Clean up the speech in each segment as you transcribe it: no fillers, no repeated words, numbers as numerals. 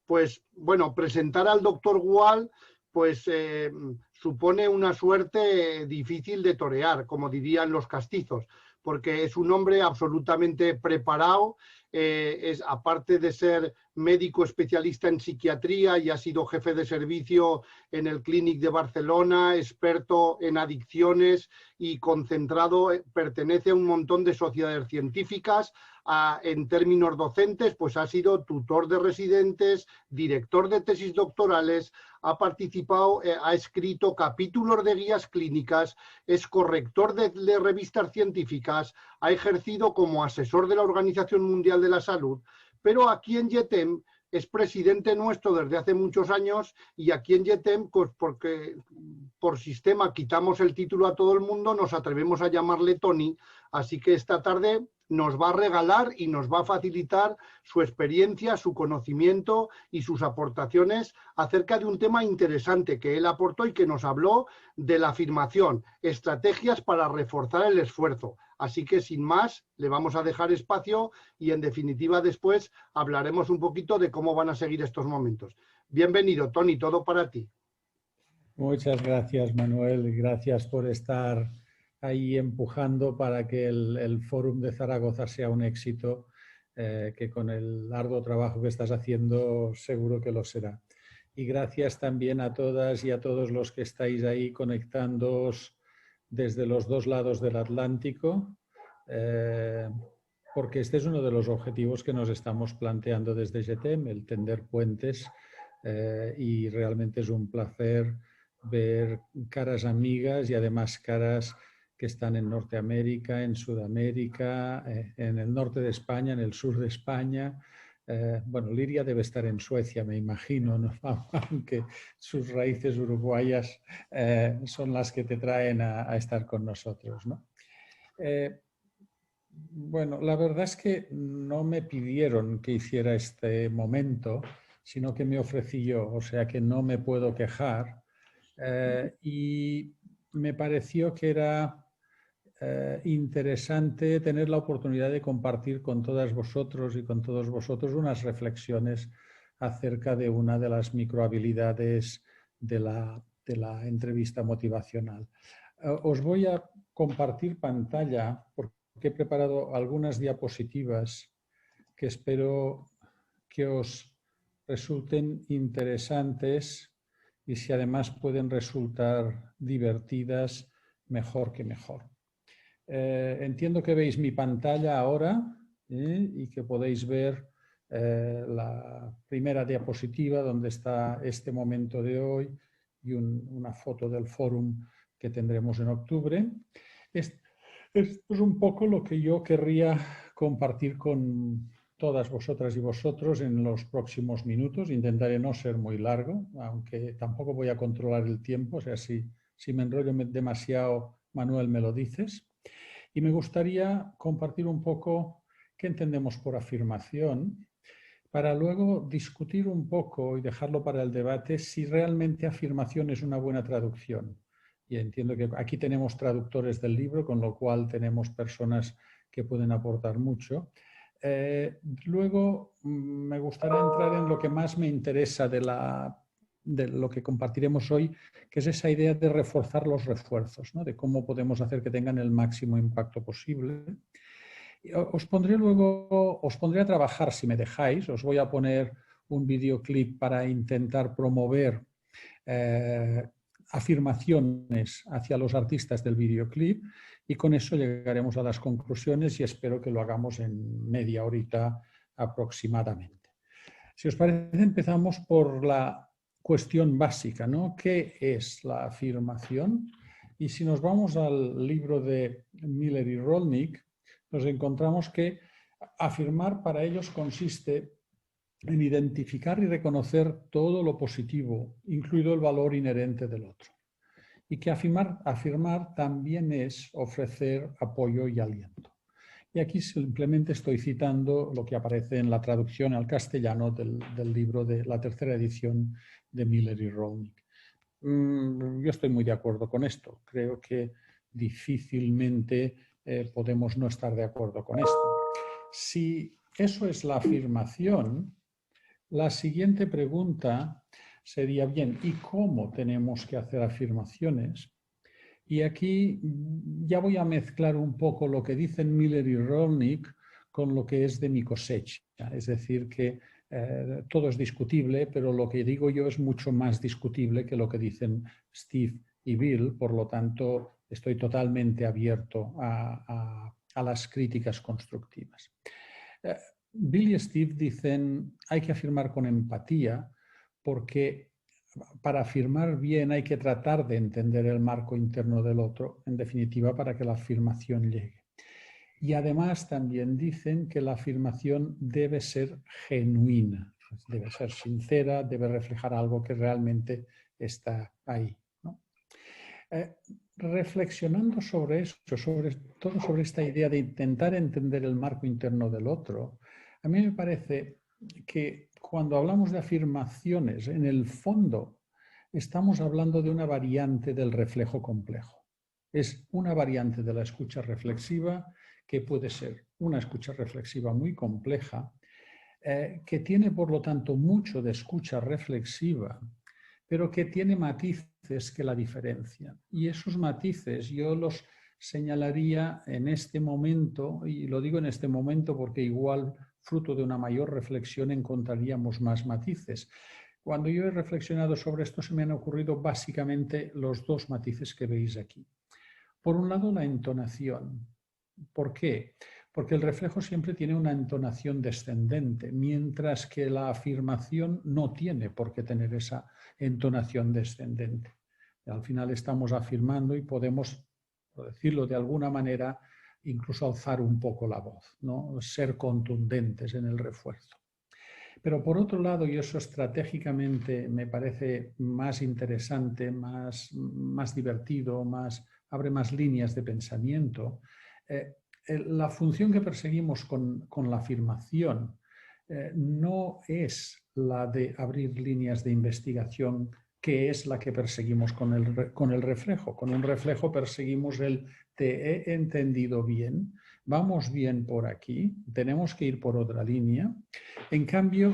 pues bueno, presentar al doctor Gual pues supone una suerte difícil de torear, como dirían los castizos, porque es un hombre absolutamente preparado, aparte de ser médico especialista en psiquiatría y ha sido jefe de servicio en el Clínic de Barcelona, experto en adicciones y concentrado, pertenece a un montón de sociedades científicas. En términos docentes, pues ha sido tutor de residentes, director de tesis doctorales, ha participado, ha escrito capítulos de guías clínicas, es corrector de revistas científicas, ha ejercido como asesor de la Organización Mundial de la Salud, pero aquí en YETEM es presidente nuestro desde hace muchos años y aquí en YETEM, pues porque por sistema quitamos el título a todo el mundo, nos atrevemos a llamarle Tony, así que esta tarde nos va a regalar y nos va a facilitar su experiencia, su conocimiento y sus aportaciones acerca de un tema interesante que él aportó y que nos habló de la afirmación, estrategias para reforzar el esfuerzo. Así que sin más, le vamos a dejar espacio y en definitiva después hablaremos un poquito de cómo van a seguir estos momentos. Bienvenido, Tony, todo para ti. Muchas gracias, Manuel, y gracias por estar ahí empujando para que el Fórum de Zaragoza sea un éxito, que con el arduo trabajo que estás haciendo seguro que lo será. Y gracias también a todas y a todos los que estáis ahí conectándoos desde los dos lados del Atlántico, porque este es uno de los objetivos que nos estamos planteando desde YETEM, el tender puentes, y realmente es un placer ver caras amigas y además caras que están en Norteamérica, en Sudamérica, en el norte de España, en el sur de España. Bueno, Liria debe estar en Suecia, me imagino, ¿no? Aunque sus raíces uruguayas son las que te traen a estar con nosotros, ¿no? Bueno, la verdad es que no me pidieron que hiciera este momento, sino que me ofrecí yo, o sea que no me puedo quejar. Y me pareció que era interesante tener la oportunidad de compartir con todas vosotros y con todos vosotros unas reflexiones acerca de una de las microhabilidades de la entrevista motivacional. Os voy a compartir pantalla porque he preparado algunas diapositivas que espero que os resulten interesantes y si además pueden resultar divertidas, mejor que mejor. Entiendo que veis mi pantalla ahora y que podéis ver la primera diapositiva donde está este momento de hoy y una foto del fórum que tendremos en octubre. Esto es un poco lo que yo querría compartir con todas vosotras y vosotros en los próximos minutos. Intentaré no ser muy largo, aunque tampoco voy a controlar el tiempo. O sea, si me enrollo demasiado, Manuel, me lo dices. Y me gustaría compartir un poco qué entendemos por afirmación, para luego discutir un poco y dejarlo para el debate si realmente afirmación es una buena traducción. Y entiendo que aquí tenemos traductores del libro, con lo cual tenemos personas que pueden aportar mucho. Luego me gustaría entrar en lo que más me interesa de lo que compartiremos hoy, que es esa idea de reforzar los refuerzos, ¿no? De cómo podemos hacer que tengan el máximo impacto posible. Os pondré a trabajar si me dejáis, os voy a poner un videoclip para intentar promover afirmaciones hacia los artistas del videoclip y con eso llegaremos a las conclusiones y espero que lo hagamos en media horita aproximadamente. Si os parece, empezamos por la cuestión básica, ¿no? ¿Qué es la afirmación? Y si nos vamos al libro de Miller y Rollnick, nos encontramos que afirmar para ellos consiste en identificar y reconocer todo lo positivo, incluido el valor inherente del otro. Y que afirmar también es ofrecer apoyo y aliento. Y aquí simplemente estoy citando lo que aparece en la traducción al castellano del libro de la tercera edición de Miller y Rollnick. Yo estoy muy de acuerdo con esto. Creo que difícilmente podemos no estar de acuerdo con esto. Si eso es la afirmación, La siguiente pregunta sería, bien, ¿y cómo tenemos que hacer afirmaciones? Y aquí ya voy a mezclar un poco lo que dicen Miller y Rolnick con lo que es de mi cosecha. Es decir, que todo es discutible, pero lo que digo yo es mucho más discutible que lo que dicen Steve y Bill. Por lo tanto, estoy totalmente abierto a las críticas constructivas. Bill y Steve dicen, hay que afirmar con empatía porque para afirmar bien hay que tratar de entender el marco interno del otro, en definitiva, para que la afirmación llegue. Y además también dicen que la afirmación debe ser genuina, debe ser sincera, debe reflejar algo que realmente está ahí, ¿no? Reflexionando sobre esto, sobre esta idea de intentar entender el marco interno del otro, a mí me parece que cuando hablamos de afirmaciones, en el fondo estamos hablando de una variante del reflejo complejo. Es una variante de la escucha reflexiva que puede ser una escucha reflexiva muy compleja, que tiene por lo tanto mucho de escucha reflexiva, pero que tiene matices que la diferencian. Y esos matices yo los señalaría en este momento, y lo digo en este momento porque igual fruto de una mayor reflexión encontraríamos más matices. Cuando yo he reflexionado sobre esto se me han ocurrido básicamente los dos matices que veis aquí. Por un lado, la entonación. ¿Por qué? Porque el reflejo siempre tiene una entonación descendente, mientras que la afirmación no tiene por qué tener esa entonación descendente. Al final estamos afirmando y podemos, por decirlo de alguna manera, incluso alzar un poco la voz, ¿no? Ser contundentes en el refuerzo. Pero por otro lado, y eso estratégicamente me parece más interesante, más divertido, abre más líneas de pensamiento, la función que perseguimos con la afirmación no es la de abrir líneas de investigación, que es la que perseguimos con el reflejo. Con un reflejo perseguimos el te he entendido bien, vamos bien por aquí, tenemos que ir por otra línea. En cambio,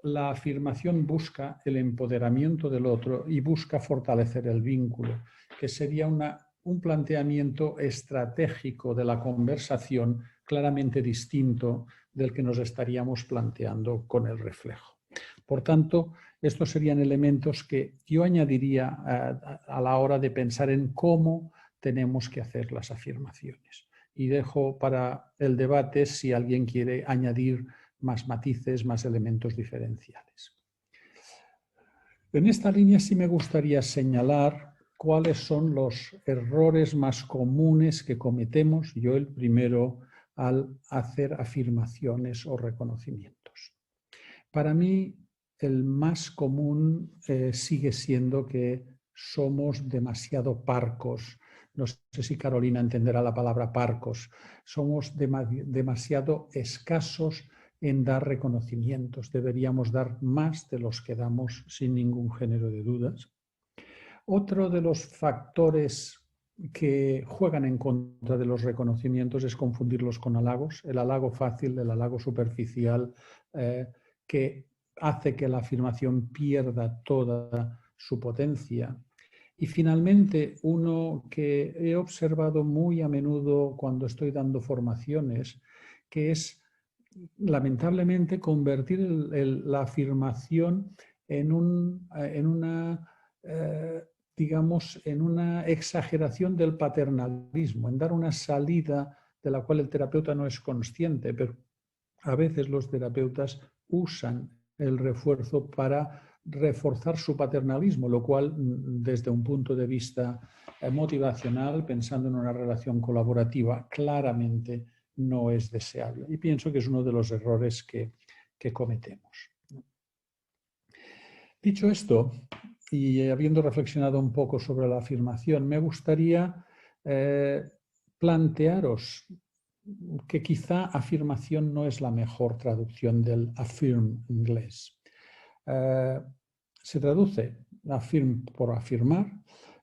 la afirmación busca el empoderamiento del otro y busca fortalecer el vínculo, que sería un planteamiento estratégico de la conversación claramente distinto del que nos estaríamos planteando con el reflejo. Por tanto, estos serían elementos que yo añadiría a la hora de pensar en cómo tenemos que hacer las afirmaciones. Y dejo para el debate si alguien quiere añadir más matices, más elementos diferenciales. En esta línea sí me gustaría señalar cuáles son los errores más comunes que cometemos, yo el primero, al hacer afirmaciones o reconocimientos. Para mí, el más común sigue siendo que somos demasiado parcos. No sé si Carolina entenderá la palabra parcos. Somos demasiado escasos en dar reconocimientos. Deberíamos dar más de los que damos sin ningún género de dudas. Otro de los factores que juegan en contra de los reconocimientos es confundirlos con halagos. El halago fácil, el halago superficial, que hace que la afirmación pierda toda su potencia. Y finalmente, uno que he observado muy a menudo cuando estoy dando formaciones, que es lamentablemente convertir la afirmación en una exageración del paternalismo, en dar una salida de la cual el terapeuta no es consciente, pero a veces los terapeutas usan el refuerzo para reforzar su paternalismo, lo cual desde un punto de vista motivacional, pensando en una relación colaborativa, claramente no es deseable. Y pienso que es uno de los errores que cometemos. Dicho esto, y habiendo reflexionado un poco sobre la afirmación, me gustaría plantearos que quizá afirmación no es la mejor traducción del affirm inglés. Se traduce affirm por afirmar,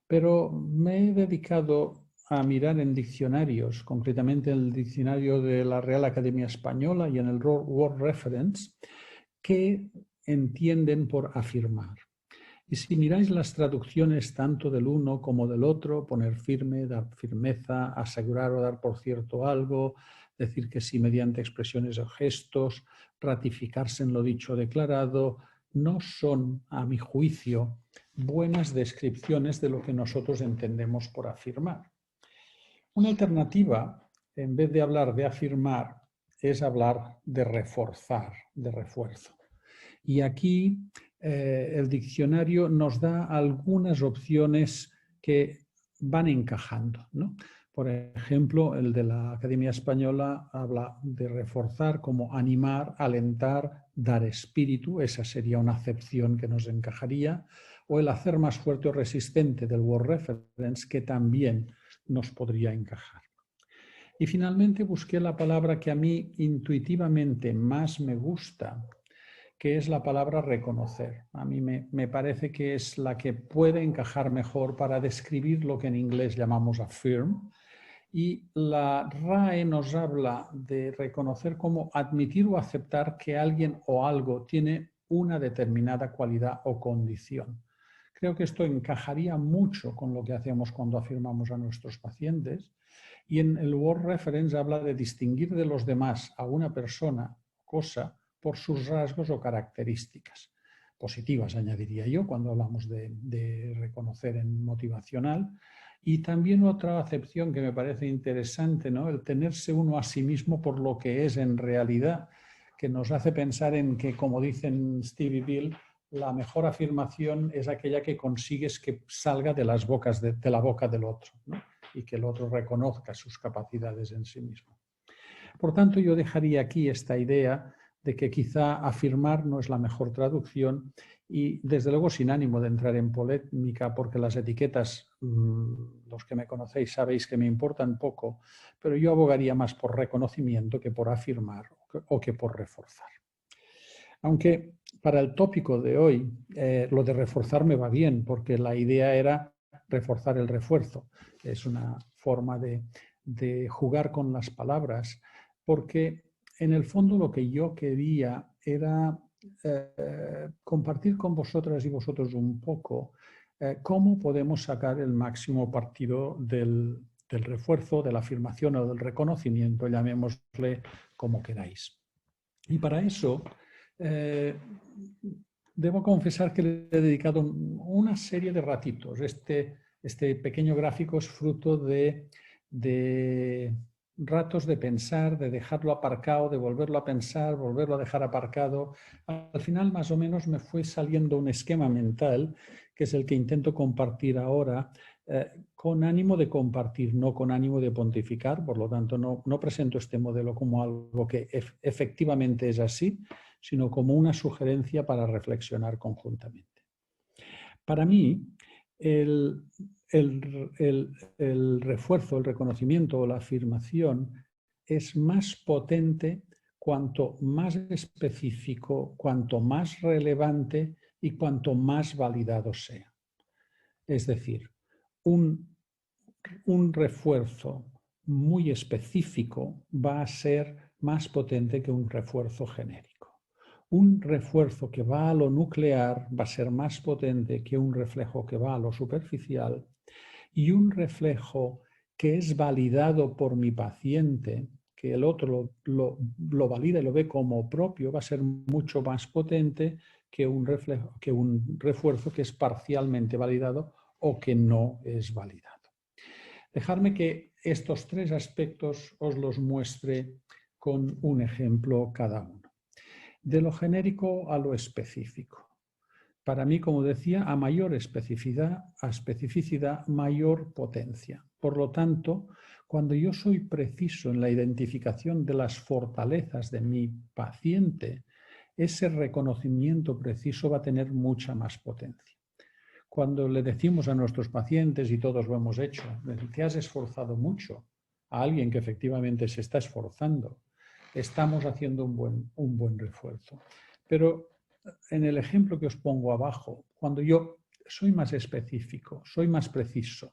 pero me he dedicado a mirar en diccionarios, concretamente en el diccionario de la Real Academia Española y en el Word Reference, que entienden por afirmar. Y si miráis las traducciones tanto del uno como del otro, poner firme, dar firmeza, asegurar o dar por cierto algo, decir que sí mediante expresiones o gestos, ratificarse en lo dicho o declarado, no son, a mi juicio, buenas descripciones de lo que nosotros entendemos por afirmar. Una alternativa, en vez de hablar de afirmar, es hablar de reforzar, de refuerzo. Y aquí el diccionario nos da algunas opciones que van encajando, ¿no? Por ejemplo, el de la Academia Española habla de reforzar como animar, alentar, dar espíritu, esa sería una acepción que nos encajaría, o el hacer más fuerte o resistente del Word Reference, que también nos podría encajar. Y finalmente busqué la palabra que a mí intuitivamente más me gusta, que es la palabra reconocer. A mí me parece que es la que puede encajar mejor para describir lo que en inglés llamamos affirm. Y la RAE nos habla de reconocer como admitir o aceptar que alguien o algo tiene una determinada cualidad o condición. Creo que esto encajaría mucho con lo que hacemos cuando afirmamos a nuestros pacientes. Y en el Word Reference habla de distinguir de los demás a una persona, cosa, por sus rasgos o características. Positivas, añadiría yo, cuando hablamos de reconocer en motivacional. Y también otra acepción que me parece interesante, ¿no? El tenerse uno a sí mismo por lo que es en realidad, que nos hace pensar en que, como dicen Steve y Bill, la mejor afirmación es aquella que consigues que salga de la boca del otro, ¿no? Y que el otro reconozca sus capacidades en sí mismo. Por tanto, yo dejaría aquí esta idea de que quizá afirmar no es la mejor traducción y, desde luego, sin ánimo de entrar en polémica, porque las etiquetas, los que me conocéis sabéis que me importan poco, pero yo abogaría más por reconocimiento que por afirmar o que por reforzar. Aunque para el tópico de hoy, lo de reforzar me va bien, porque la idea era reforzar el refuerzo. Es una forma de jugar con las palabras, porque en el fondo lo que yo quería era compartir con vosotras y vosotros un poco cómo podemos sacar el máximo partido del refuerzo, de la afirmación o del reconocimiento, llamémosle como queráis. Y para eso debo confesar que le he dedicado una serie de ratitos. Este pequeño gráfico es fruto de ratos de pensar, de dejarlo aparcado, de volverlo a pensar, volverlo a dejar aparcado. Al final, más o menos, me fue saliendo un esquema mental, que es el que intento compartir ahora, con ánimo de compartir, no con ánimo de pontificar. Por lo tanto, no presento este modelo como algo que efectivamente es así, sino como una sugerencia para reflexionar conjuntamente. Para mí, el refuerzo, el reconocimiento o la afirmación es más potente cuanto más específico, cuanto más relevante y cuanto más validado sea. Es decir, un refuerzo muy específico va a ser más potente que un refuerzo genérico. Un refuerzo que va a lo nuclear va a ser más potente que un reflejo que va a lo superficial, y un reflejo que es validado por mi paciente, que el otro lo valida y lo ve como propio, va a ser mucho más potente que un refuerzo que es parcialmente validado o que no es validado. Dejadme que estos tres aspectos os los muestre con un ejemplo cada uno. De lo genérico a lo específico. Para mí, como decía, a mayor especificidad, mayor potencia. Por lo tanto, cuando yo soy preciso en la identificación de las fortalezas de mi paciente, ese reconocimiento preciso va a tener mucha más potencia. Cuando le decimos a nuestros pacientes, y todos lo hemos hecho, te has esforzado mucho, a alguien que efectivamente se está esforzando, estamos haciendo un buen refuerzo. Pero en el ejemplo que os pongo abajo, cuando yo soy más específico, soy más preciso,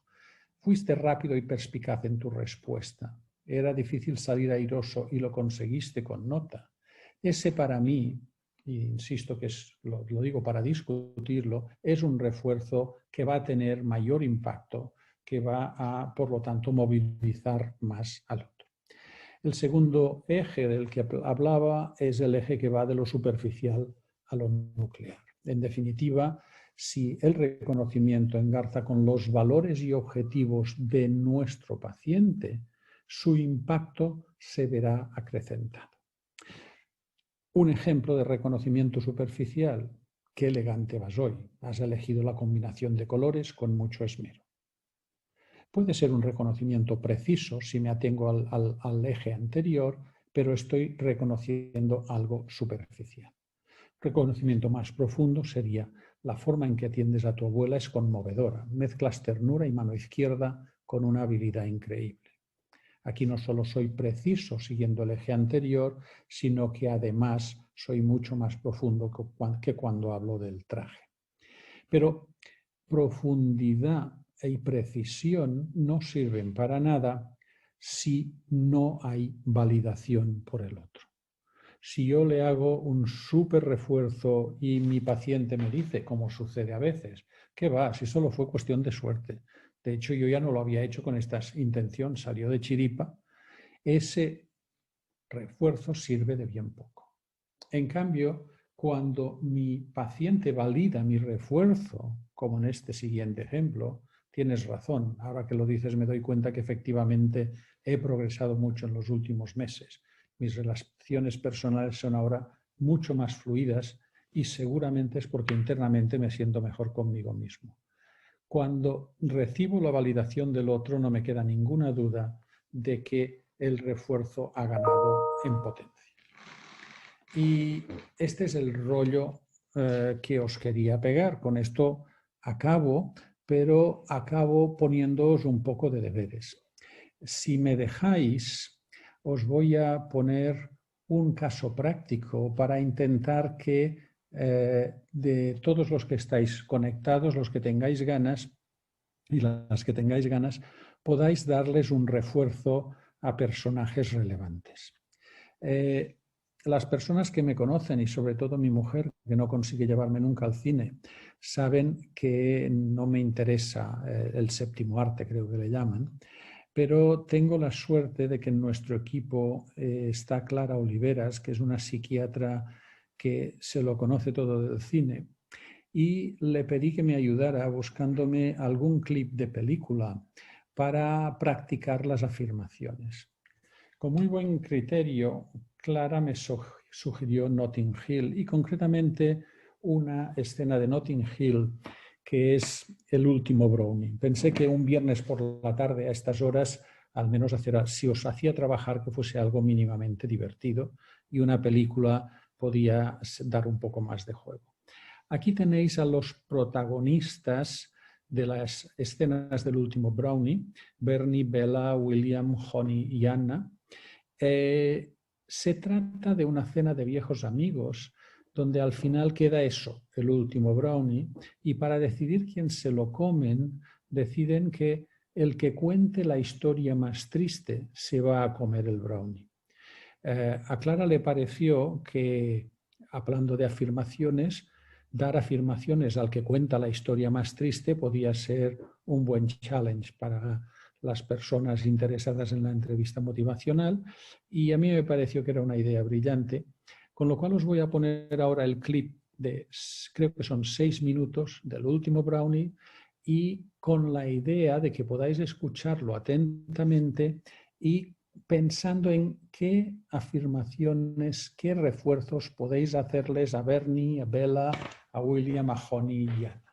fuiste rápido y perspicaz en tu respuesta, era difícil salir airoso y lo conseguiste con nota, ese para mí e insisto que lo digo para discutirlo, es un refuerzo que va a tener mayor impacto, que va a, por lo tanto, movilizar más al otro. El segundo eje del que hablaba es el eje que va de lo superficial a lo nuclear. En definitiva, si el reconocimiento engarza con los valores y objetivos de nuestro paciente, su impacto se verá acrecentado. Un ejemplo de reconocimiento superficial: qué elegante vas hoy, has elegido la combinación de colores con mucho esmero. Puede ser un reconocimiento preciso si me atengo al eje anterior, pero estoy reconociendo algo superficial. Reconocimiento más profundo sería: la forma en que atiendes a tu abuela es conmovedora, mezclas ternura y mano izquierda con una habilidad increíble. Aquí no solo soy preciso siguiendo el eje anterior, sino que además soy mucho más profundo que cuando hablo del traje. Pero profundidad y precisión no sirven para nada si no hay validación por el otro. Si yo le hago un súper refuerzo y mi paciente me dice, como sucede a veces, que va, si solo fue cuestión de suerte, de hecho yo ya no lo había hecho con esta intención, salió de chiripa, ese refuerzo sirve de bien poco. En cambio, cuando mi paciente valida mi refuerzo, como en este siguiente ejemplo, tienes razón, ahora que lo dices me doy cuenta que efectivamente he progresado mucho en los últimos meses. Mis relaciones personales son ahora mucho más fluidas y seguramente es porque internamente me siento mejor conmigo mismo. Cuando recibo la validación del otro, no me queda ninguna duda de que el refuerzo ha ganado en potencia. Y este es el rollo que os quería pegar. Con esto acabo, pero acabo poniéndoos un poco de deberes. Si me dejáis, os voy a poner un caso práctico para intentar que de todos los que estáis conectados, los que tengáis ganas y las que tengáis ganas, podáis darles un refuerzo a personajes relevantes. Las personas que me conocen, y sobre todo mi mujer, que no consigue llevarme nunca al cine, saben que no me interesa el séptimo arte, creo que le llaman, pero tengo la suerte de que en nuestro equipo está Clara Oliveras, que es una psiquiatra que se lo conoce todo del cine, y le pedí que me ayudara buscándome algún clip de película para practicar las afirmaciones. Con muy buen criterio, Clara me sugirió Notting Hill y concretamente una escena de Notting Hill que es El último brownie. Pensé que un viernes por la tarde a estas horas, al menos si os hacía trabajar, que fuese algo mínimamente divertido y una película podía dar un poco más de juego. Aquí tenéis a los protagonistas de las escenas del último brownie: Bernie, Bella, William, Honey y Anna. Se trata de una cena de viejos amigos donde al final queda eso, el último brownie, y para decidir quién se lo comen, deciden que el que cuente la historia más triste se va a comer el brownie. A Clara le pareció que, hablando de afirmaciones, dar afirmaciones al que cuenta la historia más triste podía ser un buen challenge para las personas interesadas en la entrevista motivacional, y a mí me pareció que era una idea brillante, con lo cual os voy a poner ahora el clip de, creo que son 6 minutos, del último brownie, y con la idea de que podáis escucharlo atentamente y pensando en qué afirmaciones, qué refuerzos podéis hacerles a Bernie, a Bella, a William, a Honey y a Anna.